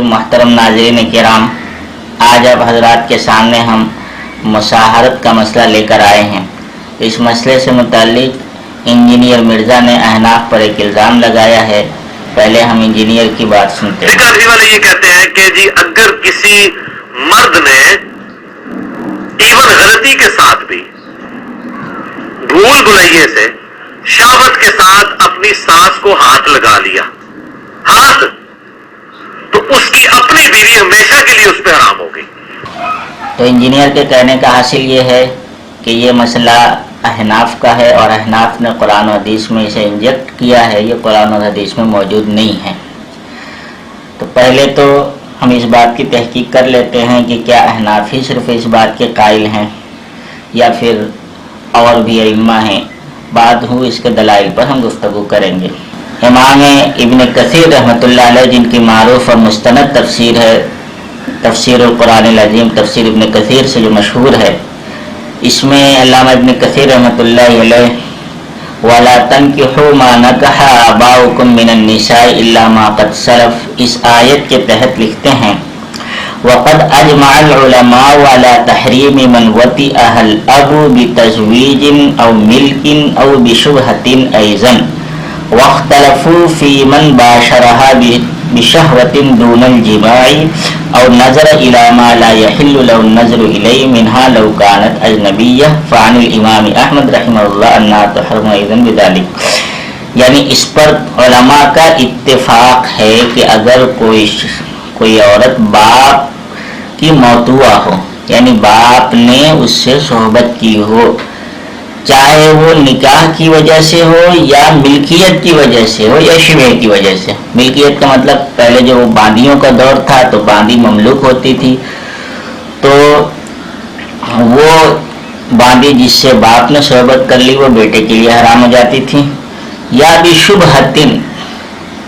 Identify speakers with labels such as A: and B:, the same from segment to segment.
A: محترم ناظرین کرام، آج اب حضرات کے سامنے ہم مشاہرت کا مسئلہ لے کر آئے ہیں۔ اس مسئلے سے متعلق انجینئر مرزا نے احناف پر ایک الزام لگایا ہے۔ پہلے ہم انجینئر کی بات سنتے ہیں۔
B: نکاحی والے یہ کہتے ہیں کہ جی اگر کسی مرد نے ایون غلطی کے ساتھ بھی بھول بھلائیے سے شہوت کے ساتھ اپنی سانس کو ہاتھ لگا لیا، ہاتھ، تو اس کی اپنی بیوی ہمیشہ کے لیے اس پہ حرام ہو گئی۔
A: تو انجینئر کے کہنے کا حاصل یہ ہے کہ یہ مسئلہ احناف کا ہے اور احناف نے قرآن و حدیث میں اسے انجیکٹ کیا ہے، یہ قرآن و حدیث میں موجود نہیں ہے۔ تو پہلے تو ہم اس بات کی تحقیق کر لیتے ہیں کہ کیا احناف ہی صرف اس بات کے قائل ہیں یا پھر اور بھی ائمہ ہیں۔ بعد ہو اس کے دلائل پر ہم گفتگو کریں گے۔ امام ابن کثیر رحمۃ اللہ علیہ، جن کی معروف اور مستند تفسیر ہے تفسیر القرآن العظیم، تفسیر ابن کثیر سے جو مشہور ہے، اس میں علامہ ابن کثیر رحمۃ اللہ علیہ وَلَا تَنْكِحُوا مَا نَكَحَ آبَاؤُكُم مِّنَ النِّسَاءِ إِلَّا مَا قَدْ سَلَفَ، اس آیت کے تحت لکھتے ہیں وَقَدْ أَجْمَعَ الْعُلَمَاءُ عَلَى تَحْرِيمِ مَنْ وَطِئَهَا الْأَبُ بِتَزْوِيجٍ أَوْ مِلْكٍ أَوْ بِشُبْهَةٍ أَيْضًا وَاخْتَلَفُوا فِي مَنْ بَاشَرَهَا بِشَهْوَةٍ دُونَ الْجِمَاعِ أَوْ نَظَرَ إِلَى مَا لَا يَحِلُّ لَهُ النَّظْرُ إِلَيْهِ مِنْهَا لَوْ كَانَتْ أَجْنَبِيَّةً فَعَنِ الْإِمَامِ أحمد رحمہ اللہ أَنَّهَا تُحْرَمُ أَيْضًا بِذَلِكَ، یعنی اس پر علماء کا اتفاق ہے کہ اگر کوئی عورت باپ کی موتوا ہو، یعنی باپ نے اس سے صحبت کی ہو، چاہے وہ نکاح کی وجہ سے ہو یا ملکیت کی وجہ سے ہو یا شبہ کی وجہ سے۔ ملکیت کا مطلب پہلے جو وہ باندیوں کا دور تھا تو باندی مملوک ہوتی تھی، تو وہ باندی جس سے باپ نے صحبت کر لی وہ بیٹے کے لیے حرام ہو جاتی تھی، یا بھی شبہتن،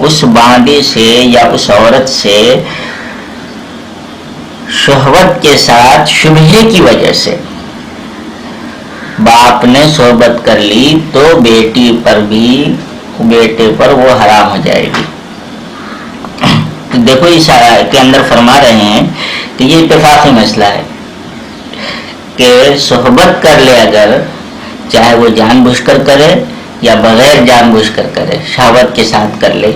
A: اس باندی سے یا اس عورت سے شہوت کے ساتھ شبہے کی وجہ سے باپ نے صحبت کر لی تو بیٹے پر وہ حرام ہو جائے گی۔ دیکھو اس آیت کے اندر فرما رہے ہیں کہ یہ اتفاقی مسئلہ ہے کہ صحبت کر لے، اگر چاہے وہ جان بوجھ کر کرے یا بغیر جان بوجھ کر کرے، شہوت کے ساتھ کر لے،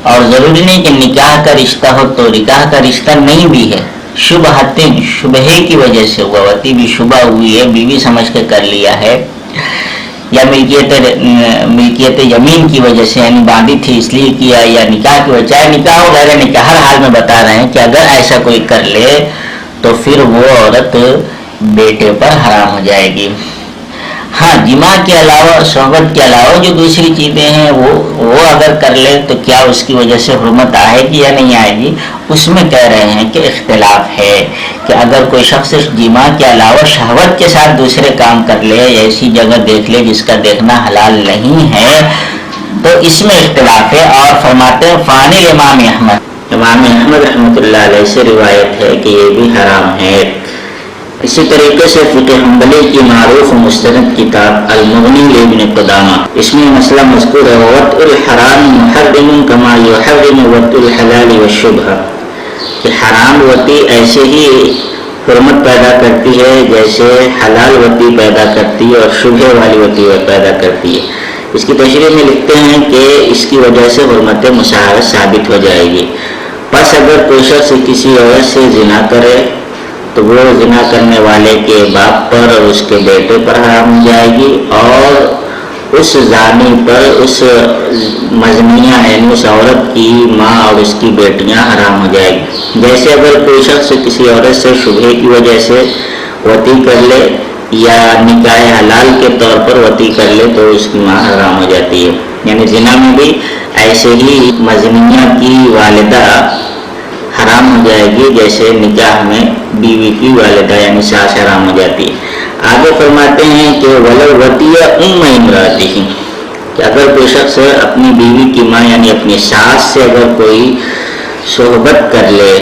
A: اور ضروری نہیں کہ نکاح کا رشتہ ہو، تو نکاح کا رشتہ نہیں بھی ہے، شبہتن، شبہے کی وجہ سے ہوا، وتی بھی شبہ ہوئی ہے، بیوی سمجھ کے کر لیا ہے، یا ملکیت یمین کی وجہ سے، یعنی باندھی تھی اس لیے کیا، یا نکاح کی وجہ، چاہے نکاح ہو غیر نکاح، ہر حال میں بتا رہے ہیں کہ اگر ایسا کوئی کر لے تو پھر وہ عورت بیٹے پر حرام ہو جائے گی۔ ہاں، جماع کے علاوہ، صحبت کے علاوہ جو دوسری چیزیں ہیں وہ اگر کر لے تو کیا اس کی وجہ سے حرمت آئے گی یا نہیں آئے گی، اس میں کہہ رہے ہیں کہ اختلاف ہے کہ اگر کوئی شخص جماع کے علاوہ شہوت کے ساتھ دوسرے کام کر لے یا ایسی جگہ دیکھ لے جس کا دیکھنا حلال نہیں ہے تو اس میں اختلاف ہے، اور فرماتے ہیں فانی امام احمد رحمۃ اللہ علیہ سے روایت ہے کہ یہ بھی حرام ہے۔ اسی طریقے سے فقہ حنبلی کی معروف مستند کتاب المغنی لابن قدامہ، اس میں مسئلہ مذکور ہے وَوَطْءُ الْحَرَامِ مُحَرِّمٌ كَمَا يُحَرِّمُ وَطْءُ الْحَلَالِ وَالشُّبْهَةِ، کہ حرام وطی ایسے ہی حرمت پیدا کرتی ہے جیسے حلال وطی پیدا کرتی ہے اور شبہ والی وطی پیدا کرتی ہے۔ اس کی تشریح میں لکھتے ہیں کہ اس کی وجہ سے حرمت مشاہرت ثابت ہو جائے گی۔ پس اگر کوئی شخص کسی عورت سے زنا کرے تو وہ زنا کرنے والے کے باپ پر اور اس کے بیٹے پر حرام ہو جائے گی، اور اس زانی پر اس مزنیہ یعنی اس عورت کی ماں اور اس کی بیٹیاں حرام ہو جائے گی۔ جیسے اگر کوئی شخص کسی عورت سے شبہے کی وجہ سے وطی کر لے یا نکاح حلال کے طور پر وطی کر لے تو اس کی ماں حرام ہو جاتی ہے۔ یعنی زنا میں بھی ایسے ہی مزنیہ کی والدہ حرام ہو جائے گی جیسے نکاح میں بیوی کی والدہ یعنی ساس حرام ہو جاتی ہے۔ آگے فرماتے ہیں کہ وَلَوْ وَطِيَ أُمَّ امْرَأَتِهِ، کہ اگر کوئی شخص اپنی بیوی کی ماں یعنی اپنی ساس سے اگر کوئی صحبت کر لے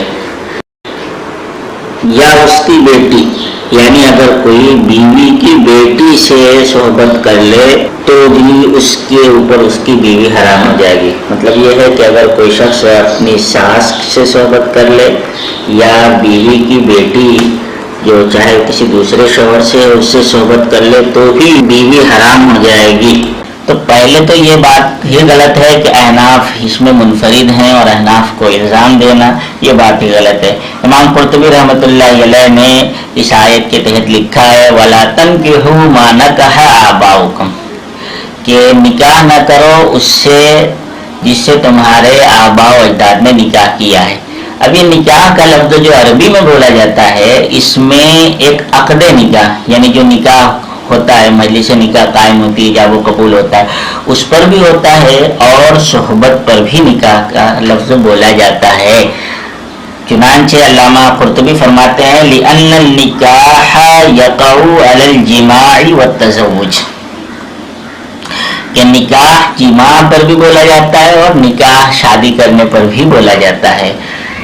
A: یا اس کی بیٹی یعنی اگر کوئی بیوی کی بیٹی سے صحبت کر لے تو بھی اس کے اوپر اس کی بیوی حرام ہو جائے گی. مطلب یہ ہے کہ اگر کوئی شخص اپنی ساس سے صحبت کر لے یا بیوی کی بیٹی جو چاہے کسی دوسرے شوہر سے اس سے صحبت کر لے تو بھی بیوی حرام ہو جائے گی. تو پہلے تو یہ بات یہ غلط ہے کہ احناف اس میں منفرد ہیں اور احناف کو الزام دینا یہ بات ہی غلط ہے. امام قرطبی رحمۃ اللہ علیہ نے اس آیت کے تحت لکھا ہے وَلَا تَنْكِحُوا مَا نَكَحَ آبَاؤُكُمْ کہ نکاح نہ کرو اس سے جس سے تمہارے آباء و اجداد نے نکاح کیا ہے. اب یہ نکاح کا لفظ جو عربی میں بولا جاتا ہے اس میں ایک عقد نکاح یعنی جو نکاح ہوتا ہے مجلس نکاح قائم ہوتی ہے جب وہ قبول ہوتا ہے اس پر بھی ہوتا ہے اور صحبت پر بھی نکاح کا لفظ بولا جاتا ہے. چنانچہ علامہ قرطبی فرماتے ہیں لِأَنَّ النِّكَاحَ يَقَعُ عَلَى الْجِمَاعِ وَالتَّزَوُّجِ کہ نکاح جماع پر بھی بولا جاتا ہے اور نکاح شادی کرنے پر بھی بولا جاتا ہے.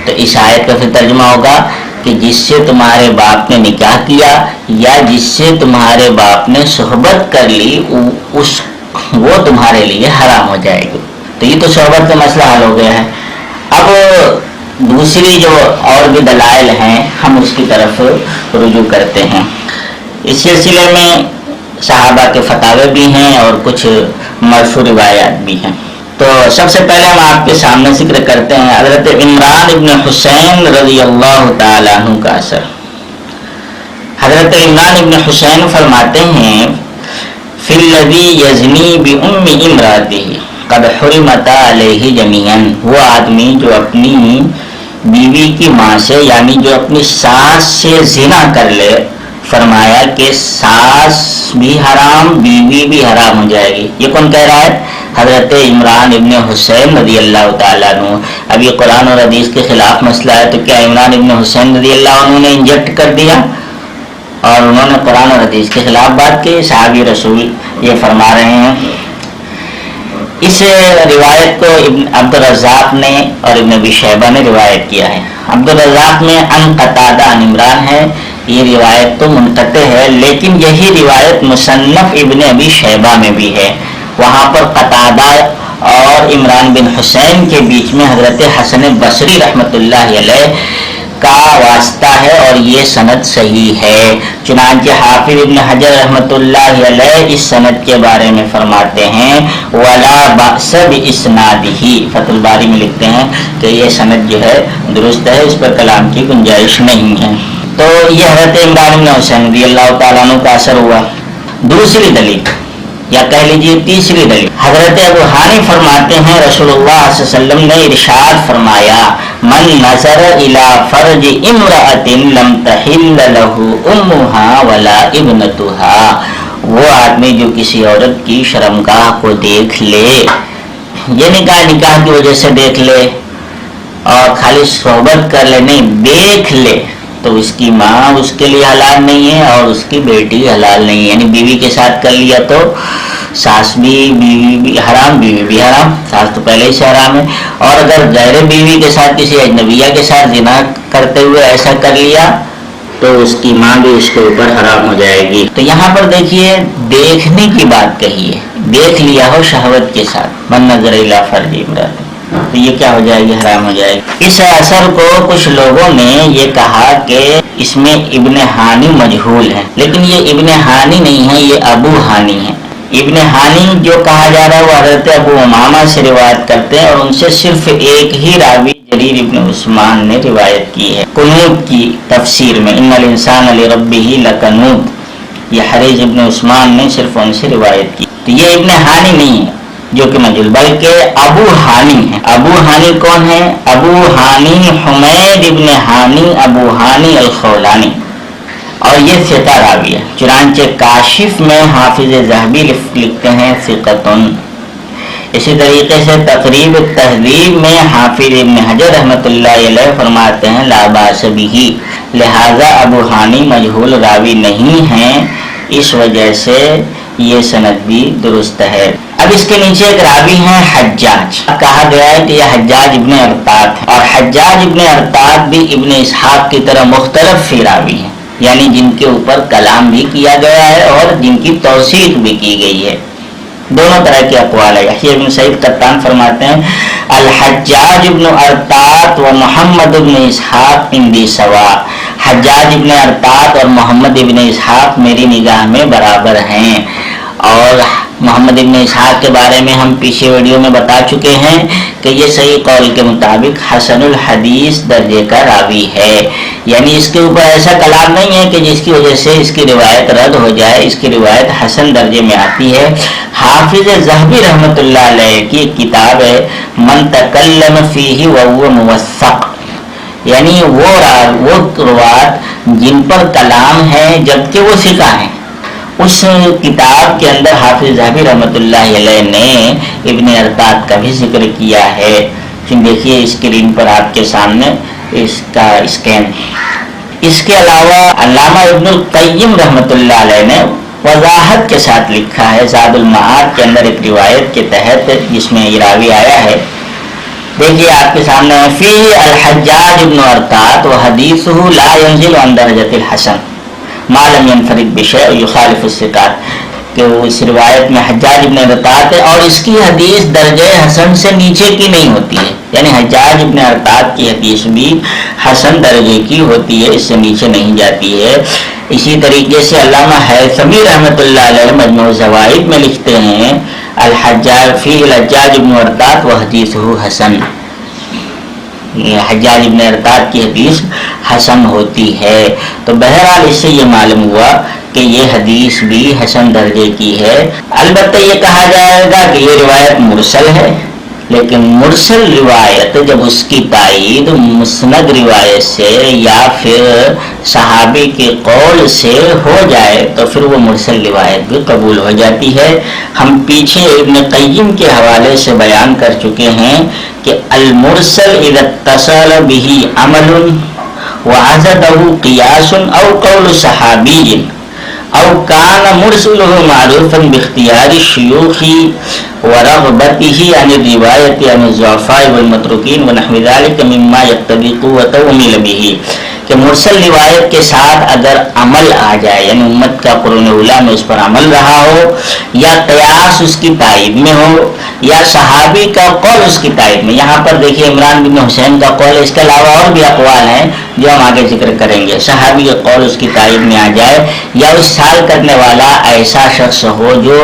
A: تو اس آیت کا پھر ترجمہ ہوگا کہ جس سے تمہارے باپ نے نکاح کیا یا جس سے تمہارے باپ نے صحبت کر لی وہ تمہارے لیے حرام ہو جائے گی. تو یہ تو صحبت کا مسئلہ حل ہو گیا ہے. اب دوسری جو اور بھی دلائل ہیں ہم اس کی طرف رجوع کرتے ہیں. اس سلسلے میں صحابہ کے فتاوے بھی ہیں اور کچھ مرفوع روایات بھی ہیں. تو سب سے پہلے ہم آپ کے سامنے ذکر کرتے ہیں حضرت عمران ابن حسین رضی اللہ تعالیٰ عنہ کا اثر. حضرت عمران ابن حسین فرماتے ہیں فی الذی یزنی بأم امرأتہ قد حرمتا علیہ جمیعا وہ آدمی جو اپنی بیوی کی ماں سے یعنی جو اپنی ساس سے زنا کر لے فرمایا کہ ساس بھی حرام بیوی بھی حرام ہو جائے گی. یہ کون کہہ رہا ہے؟ حضرت عمران ابن حسین رضی اللہ تعالیٰ عنہ. اب یہ قرآن اور حدیث کے خلاف مسئلہ ہے تو کیا عمران ابن حسین رضی اللہ عنہ نے انجیکٹ کر دیا اور انہوں نے قرآن اور حدیث کے خلاف بات کی؟ صحابی رسول یہ فرما رہے ہیں. اس روایت کو ابن عبد الرزاق نے اور ابن ابی شیبہ نے روایت کیا ہے. عبد الرزاق میں عن قتادہ عن عمران ہے. یہ روایت تو منقطع ہے لیکن یہی روایت مصنف ابن ابی شیبہ میں بھی ہے. وہاں پر قتادہ اور عمران بن حسین کے بیچ میں حضرت حسن بصری رحمۃ اللہ علیہ کا واسطہ ہے اور یہ سند صحیح ہے. چنانچہ حافظ ابن حجر رحمۃ اللہ علیہ اس سند کے بارے میں فرماتے ہیں ولا بأس بإسنادہ. فتح الباری میں لکھتے ہیں کہ یہ سند جو ہے درست ہے اس پر کلام کی گنجائش نہیں ہے. تو یہ حضرت عمران بن حسین رضی اللہ تعالیٰ عنہ کا اثر ہوا. دوسری دلیل یا کہہ لیجیے تیسری دلیل حضرت ابو حانی فرماتے ہیں رسول اللہ صلی اللہ علیہ وسلم نے ارشاد فرمایا من نظر الى فرج امرأۃ لم تحل له امها ولا ابنتها وہ آدمی جو کسی عورت کی شرمگاہ کو دیکھ لے یہ نکاح کی وجہ سے دیکھ لے اور خالی صحبت کر لے نہیں دیکھ لے تو اس کی ماں اس کے لیے حلال نہیں ہے اور اس کی بیٹی حلال نہیں ہے. یعنی بیوی کے ساتھ کر لیا تو ساس بھی بیوی بھی حرام بیوی بھی حرام. ساس تو پہلے ہی سے حرام ہے اور اگر غیر بیوی کے ساتھ کسی اجنبیہ کے ساتھ زنا کرتے ہوئے ایسا کر لیا تو اس کی ماں بھی اس کے اوپر حرام ہو جائے گی. تو یہاں پر دیکھیے دیکھنے کی بات کہی ہے. دیکھ لیا ہو شہوت کے ساتھ من نظر الی فرج امرأۃ تو یہ کیا ہو جائے گی؟ حرام ہو جائے گی. اس اثر کو کچھ لوگوں نے یہ کہا کہ اس میں ابن حانی مجہول ہے لیکن یہ ابن حانی نہیں ہے یہ ابو حانی ہے. ابن حانی جو کہا جا رہا ہے وہ حضرت ابو امامہ سے روایت کرتے ہیں اور ان سے صرف ایک ہی راوی جریر ابن عثمان نے روایت کی ہے. قنوت کی تفسیر میں ان الانسان لربہ لقنوت یہ حریز ابن عثمان نے صرف ان سے روایت کی. تو یہ ابن حانی نہیں ہے جو کہ مجہول بلکہ ابو حانی ہے. ابو حانی کون ہے؟ ابو حانی حمید ابن حانی ابو حانی الخولانی اور یہ ثقہ راوی ہے. چنانچہ کاشف میں حافظ ذہبی لکھتے ہیں ثقۃن. اسی طریقے سے تقریب التہذیب میں حافظ ابن حجر رحمۃ اللہ علیہ فرماتے ہیں لا باس بہ لہذا ابو حانی مجہول راوی نہیں ہیں اس وجہ سے یہ سند بھی درست ہے. اب اس کے نیچے ایک راوی ہیں حجاج. کہا گیا ہے کہ یہ حجاج ابن ارطاط ہے اور حجاج ابن ارطاط بھی ابن اسحاق کی طرح مختلف فی راوی ہیں. یعنی جن کے اوپر کلام بھی کیا گیا ہے اور جن کی توثیق بھی کی گئی ہے. دونوں طرح کے اقوال ہے. یحییٰ بن سعید قطان فرماتے ہیں الحجاج ابن ارطاط و محمد ابن اسحاق عندی سوا. حجاج ابن ارطاط اور محمد ابن اسحاق میری نگاہ میں برابر ہیں. اور محمد ابن اسحاق کے بارے میں ہم پیچھے ویڈیو میں بتا چکے ہیں کہ یہ صحیح قول کے مطابق حسن الحدیث درجے کا راوی ہے. یعنی اس کے اوپر ایسا کلام نہیں ہے کہ جس کی وجہ سے اس کی روایت رد ہو جائے. اس کی روایت حسن درجے میں آتی ہے. حافظ ذہبی رحمۃ اللہ علیہ کی ایک کتاب ہے من تکلم فیہ وہو موثق، یعنی وہ روات جن پر کلام ہے جبکہ وہ ثقہ ہیں. اس کتاب کے اندر حافظ ذہبی رحمۃ اللہ علیہ نے ابن ارطاط کا بھی ذکر کیا ہے. دیکھیے اسکرین پر آپ کے سامنے اس کا اسکین. اس کے علاوہ علامہ ابن القیم رحمۃ اللہ علیہ نے وضاحت کے ساتھ لکھا ہے زاد المعاد کے اندر ایک روایت کے تحت جس میں یہ راوی آیا ہے. دیکھیے آپ کے سامنے فی الحجاج ابن ارطاط و حدیثہ لا ينزل عن درجۃ الحسن ما لم ينفرد بشیء یخالف الثقات، کہ وہ اس روایت میں حجاج ابن ارطاط ہے اور اس کی حدیث درجہ حسن سے نیچے کی نہیں ہوتی ہے. یعنی حجاج ابن ارطاط کی حدیث بھی حسن درجے کی ہوتی ہے، اس سے نیچے نہیں جاتی ہے. اسی طریقے سے علامہ حیثمی رحمۃ اللہ علیہ مجموع الزوائد میں لکھتے ہیں الحجاج فی الحجاج ابن ارطاط و حدیثہ حسن. حجاج ابن ارطاط کی حدیث حسن ہوتی ہے. تو بہرحال اس سے یہ معلوم ہوا کہ یہ حدیث بھی حسن درجے کی ہے. البتہ یہ کہا جائے گا کہ یہ روایت مرسل ہے، لیکن مرسل روایت جب اس کی تائید مسند روایت سے یا پھر صحابی کے قول سے ہو جائے تو پھر وہ مرسل روایت بھی قبول ہو جاتی ہے. ہم پیچھے ابن قیم کے حوالے سے بیان کر چکے ہیں کہ المرسل اذا اتصل به عمل وعزده قیاس او قول صحابی او کان مرسله معروفا باختیار الشیوخ ورغبته عن الروایت عن الضعفاء والمتروکین ونحو ذلك مما یقتضی قوة ومیل به، کہ مرسل روایت کے ساتھ اگر عمل آ جائے یعنی امت کا قرون اولیٰ میں اس پر عمل رہا ہو یا قیاس اس کی تائید میں ہو یا صحابی کا قول اس کی تائید میں. یہاں پر دیکھیے عمران بن حسین کا قول، اس کے علاوہ اور بھی اقوال ہیں جو ہم آگے ذکر کریں گے. صحابی کا قول اس کی تائید میں آ جائے یا اس سال کرنے والا ایسا شخص ہو جو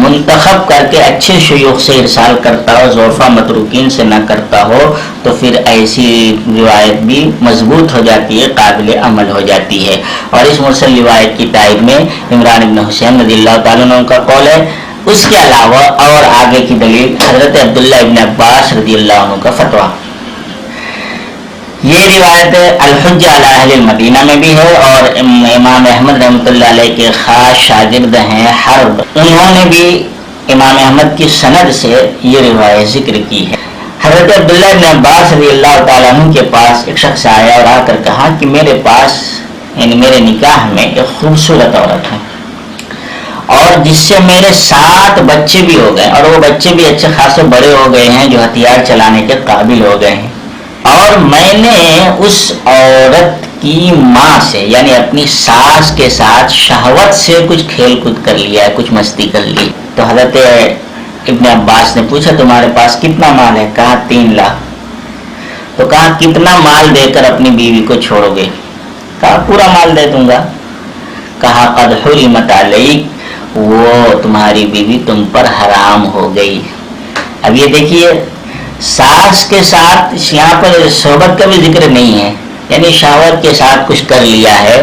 A: منتخب کر کے اچھے شیوخ سے ارسال کرتا ہو، ضعفاء متروکین سے نہ کرتا ہو، تو پھر ایسی روایت بھی مضبوط ہو جاتی ہے، قابل عمل ہو جاتی ہے. اور اس مرسل روایت کی تائید میں عمران بن حسین رضی اللہ تعالیٰ عنہ کا قول ہے. اس کے علاوہ اور آگے کی دلیل حضرت عبداللہ ابن عباس رضی اللہ عنہ کا فتویٰ. یہ روایت الحجہ علی اہل المدینہ میں بھی ہے اور امام احمد رحمۃ اللہ علیہ کے خاص شاگرد ہیں حرب، انہوں نے بھی امام احمد کی سند سے یہ روایت ذکر کی ہے. حضرت عبداللہ ابن عباس رضی اللہ تعالیٰ عنہ کے پاس ایک شخص آیا اور آ کر کہا کہ میرے پاس یعنی میرے نکاح میں ایک خوبصورت عورت ہے اور جس سے میرے 7 بچے بھی ہو گئے اور وہ بچے بھی اچھے خاصے بڑے ہو گئے ہیں جو ہتھیار چلانے کے قابل ہو گئے ہیں. اور میں نے اس عورت کی ماں سے یعنی اپنی ساس کے ساتھ شہوت سے کچھ کھیل کود کر لیا ہے، کچھ مستی کر لی. تو حضرت ابن عباس نے پوچھا تمہارے پاس کتنا مال ہے؟ کہا 3 لاکھ. تو کہا کتنا مال دے کر اپنی بیوی کو چھوڑو گے؟ کہا پورا مال دے دوں گا. کہا قد حرمت علیک، وہ تمہاری بیوی تم پر حرام ہو گئی. اب یہ دیکھیے ساس کے ساتھ یہاں پر صحبت کا بھی ذکر نہیں ہے، یعنی شہوت کے ساتھ کچھ کر لیا ہے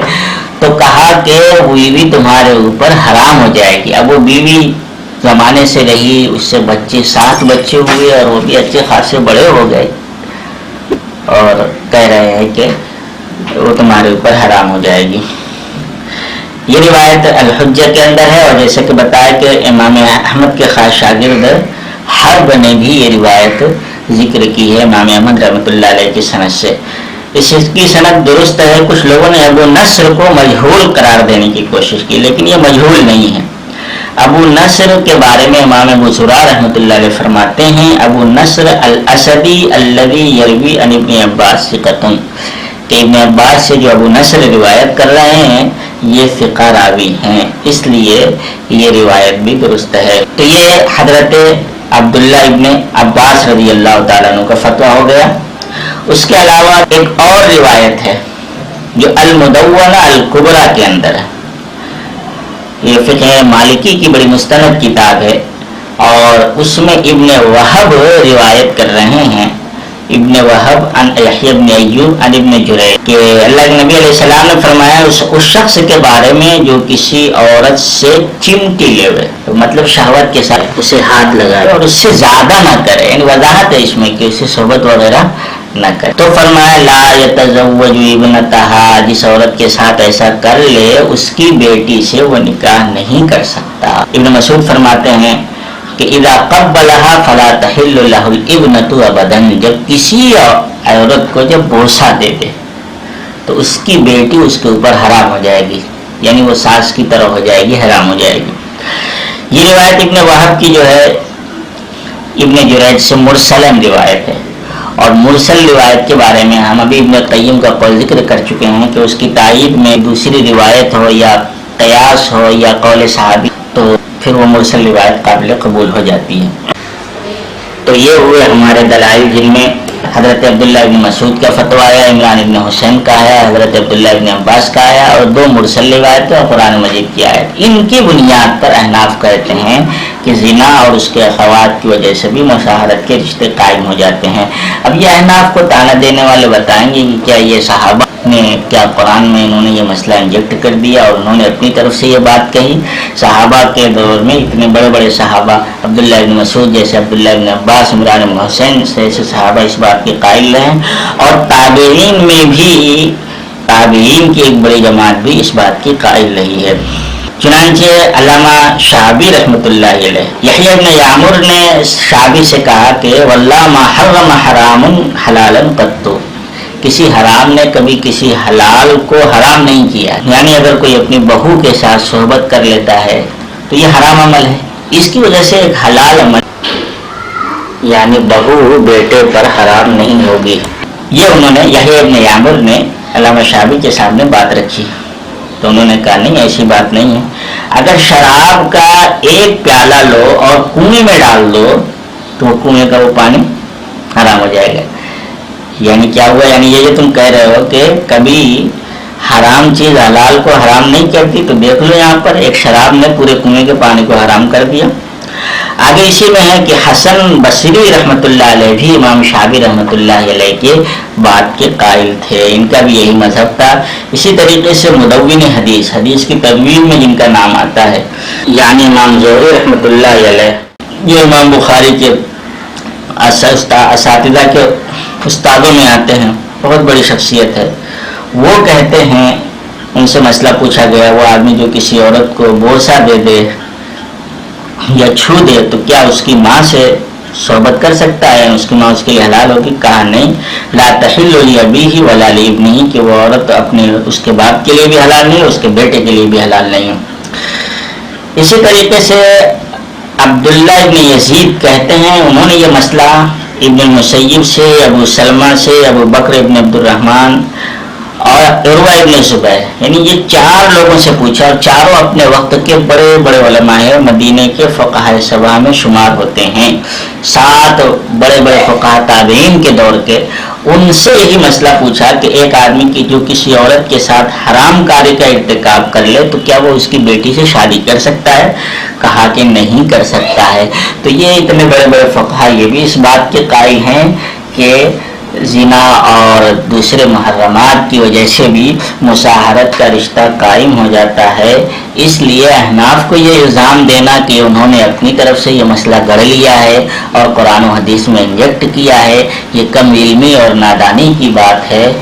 A: تو کہا کہ بیوی تمہارے اوپر حرام ہو جائے گی. اب وہ بیوی زمانے سے رہی، اس سے بچے 7 بچے ہوئے اور وہ بھی اچھے خاصے بڑے ہو گئے اور کہہ رہے ہیں کہ وہ تمہارے اوپر حرام ہو جائے گی. یہ روایت الحجہ کے اندر ہے اور جیسے کہ بتایا کہ امام احمد کے خاص شاگرد حرب نے بھی یہ روایت ذکر کی ہے امام احمد رحمۃ اللہ علیہ کی سند سے. اس کی سند درست ہے. کچھ لوگوں نے ابو نصر کو مجہول قرار دینے کی کوشش کی لیکن یہ مجہول نہیں ہے. ابو نصر کے بارے میں امام ابو زرع رحمۃ اللہ علیہ فرماتے ہیں ابو نصر الاسدی الذی یروی عن ابن عباس ثقۃ، کہ ابن عباس سے جو ابو نصر روایت کر رہے ہیں یہ ثقہ راوی ہیں، اس لیے یہ روایت بھی درست ہے۔ تو یہ حضرت عبداللہ ابن عباس رضی اللہ تعالیٰ عنہ کا فتویٰ ہو گیا۔ اس کے علاوہ ایک اور روایت ہے جو المدونہ الکبریٰ کے اندر ہے، یہ فقہ مالکی کی بڑی مستند کتاب ہے، اور اس میں ابن وہب روایت کر رہے ہیں، ابن وہب عن یحییٰ بن ایوب عن ابن جریج، کہ اللہ کے نبی علیہ السلام نے فرمایا اس شخص کے بارے میں جو کسی عورت سے چمٹی لے ہوئے، مطلب شہوت کے ساتھ اسے ہاتھ لگائے اور اس سے زیادہ نہ کرے، یعنی وضاحت ہے اس میں کہ اسے صحبت وغیرہ نہ کرے، تو فرمایا لا یتزوج ابنتہا، جس عورت کے ساتھ ایسا کر لے اس کی بیٹی سے وہ نکاح نہیں کر سکتا۔ ابن مسعود فرماتے ہیں کہ اذا قبلها فلا تحل له الابنة ابدا، جب کسی عورت کو جب بوسہ دے دے تو اس کی بیٹی اس کے اوپر حرام ہو جائے گی، یعنی وہ ساس کی طرح ہو جائے گی، حرام ہو جائے گی۔ یہ روایت ابن وہب کی جو ہے ابن جریج سے مرسلن روایت ہے، اور مرسل روایت کے بارے میں ہم ابھی ابن قیم کا قول ذکر کر چکے ہیں کہ اس کی تائید میں دوسری روایت ہو یا قیاس ہو یا قول صحابی تو پھر وہ مرسل روایت قابل قبول ہو جاتی ہے۔ تو یہ ہوئے ہمارے دلائل، جن میں حضرت عبداللہ ابن مسعود کا فتویٰ آیا، عمران ابن حسین کا آیا، حضرت عبداللہ ابن عباس کا آیا، اور دو مرسل روایتیں اور قرآن مجید کی آیت۔ ان کی بنیاد پر احناف کہتے ہیں کہ زنا اور اس کے اخوات کی وجہ سے بھی مشاہرت کے رشتے قائم ہو جاتے ہیں۔ اب یہ احناف کو طعنہ دینے والے بتائیں گے کہ کیا یہ صحابہ نے کیا قرآن میں انہوں نے یہ مسئلہ انجیکٹ کر دیا اور انہوں نے اپنی طرف سے یہ بات کہی؟ صحابہ کے دور میں اتنے بڑے بڑے صحابہ، عبداللہ ابن مسعود جیسے، عبداللہ ابن عباس، عمران ابن حسین جیسے صحابہ اس بات کے قائل رہے، اور تابعین میں بھی تابعین کی ایک بڑی جماعت بھی اس بات کی قائل رہی ہے۔ چنانچہ علامہ شعبی رحمۃ اللہ علیہ، یحییٰ ابن یعمر نے شعبی سے کہا کہ واللہ ما حرم حرام حلالا قط، کسی حرام نے کبھی کسی حلال کو حرام نہیں کیا، یعنی اگر کوئی اپنی بہو کے ساتھ صحبت کر لیتا ہے تو یہ حرام عمل ہے، اس کی وجہ سے ایک حلال عمل یعنی بہو بیٹے پر حرام نہیں ہوگی۔ یہ انہوں نے یحییٰ ابن یعمر نے علامہ شعبی کے سامنے بات رکھی، تو انہوں نے کہا نہیں ایسی بات نہیں ہے، اگر شراب کا ایک پیالہ لو اور کنویں میں ڈال دو تو وہ کنویں کا وہ پانی حرام ہو جائے گا۔ یعنی کیا ہوا؟ یعنی یہ جو تم کہہ رہے ہو کہ کبھی حرام چیز حلال کو حرام نہیں کرتی، تو دیکھ لو یہاں پر ایک شراب نے پورے کنویں کے پانی کو حرام کر دیا۔ آگے اسی میں ہے کہ حسن بصری رحمۃ اللہ علیہ بھی امام شعبی رحمۃ اللہ علیہ کے بات کے قائل تھے، ان کا بھی یہی مذہب تھا۔ اسی طریقے سے مدون حدیث، حدیث کی تدوین میں جن کا نام آتا ہے، یعنی امام زہری رحمۃ اللہ علیہ، جو امام بخاری کے اساتذہ کے استادوں میں آتے ہیں، بہت بڑی شخصیت ہے، وہ کہتے ہیں، ان سے مسئلہ پوچھا گیا، وہ آدمی جو کسی عورت کو بوسہ دے دے یا چھو دے تو کیا اس کی ماں سے صحبت کر سکتا ہے؟ اس کی ماں اس کے لیے حلال ہوگی؟ کہا نہیں، لا تحل لابیہ ولا لابنہ، کہ وہ عورت اپنے اس کے باپ کے لیے بھی حلال نہیں، اس کے بیٹے کے لیے بھی حلال نہیں۔ اسی طریقے سے عبداللہ ابن یزید کہتے ہیں، انہوں نے یہ مسئلہ ابن المسیب سے، ابو سلمہ سے، ابو بکر ابن عبد الرحمن اور عروہ ابن زبیر، یعنی یہ چار لوگوں سے پوچھا، اور چاروں اپنے وقت کے بڑے بڑے علماء مدینے کے فقہاء سبع میں شمار ہوتے ہیں، 7 بڑے بڑے فقہاء تابعین کے دور کے، ان سے یہی مسئلہ پوچھا کہ ایک آدمی کی جو کسی عورت کے ساتھ حرام کاری کا ارتکاب کر لے تو کیا وہ اس کی بیٹی سے شادی کر سکتا ہے؟ کہا کہ نہیں کر سکتا ہے۔ تو یہ اتنے بڑے بڑے فقہاء یہ بھی اس بات کے قائل ہیں کہ زنا اور دوسرے محرمات کی وجہ سے بھی مصاہرت کا رشتہ قائم ہو جاتا ہے۔ اس لیے احناف کو یہ الزام دینا کہ انہوں نے اپنی طرف سے یہ مسئلہ گڑھ لیا ہے اور قرآن و حدیث میں انجیکٹ کیا ہے، یہ کم علمی اور نادانی کی بات ہے۔